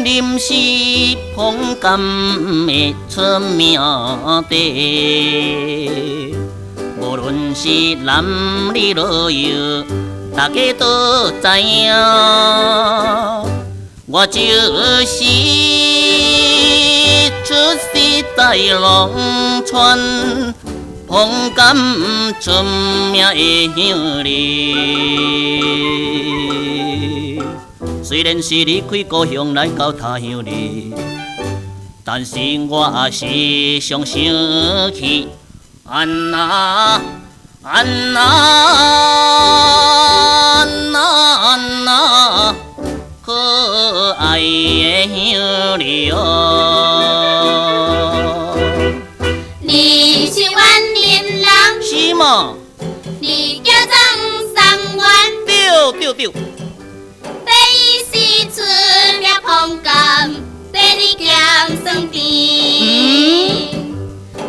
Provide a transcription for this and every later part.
林是风甘的出名地，无论是男女老幼，大家都知影。我就是出世在农村，风甘出名的乡里。虽然是离开故乡来到他乡里，但是我也时常想起安那安那安那安那可爱的乡里哦。你是万年人，是吗？你叫张三元，对。第一是出名风甘，第二咸酸甜，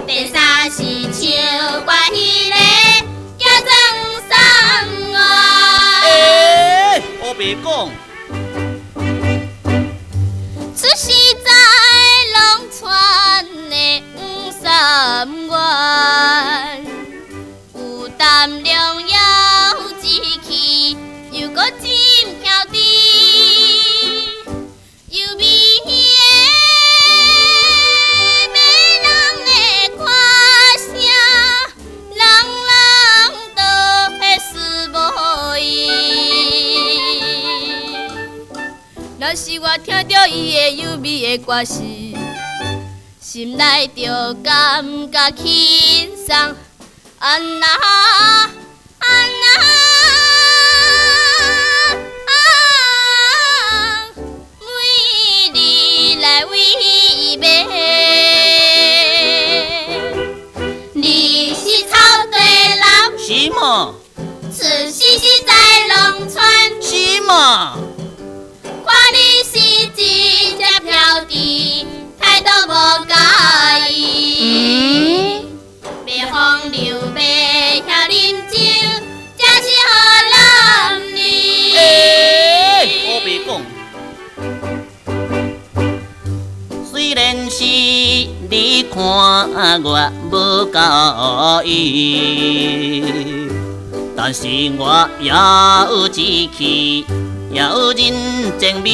第三是唱歌迄个叫张三元。我别讲。出世在农村的黄三元，有胆量有志气，又搁真兄弟，又美的迷人的歌声，人人都会思慕伊。若是我听到伊的优美的歌声，心内就感觉轻松。安那安那美丽来为美。你是草地人，是吗？出世是在农村，是吗？看你是一只飘猪，态度无介意。袂风流，袂晓啉酒，这是好男儿。我别讲。虽然是你看我无介意，但是我也有志气。也有人情味，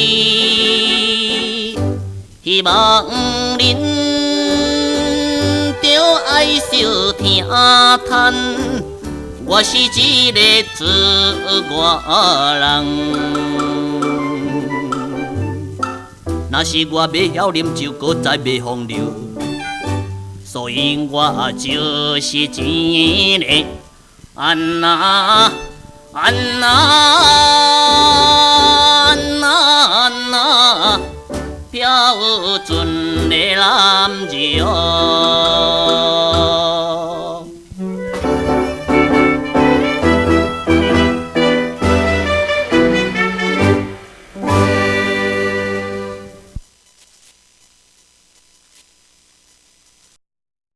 希望恁着爱惜听叹，我是一个自外人。若是我袂晓啉酒，搁再袂风流，所以我就是一个安那安那安那安那标准的男儿哦。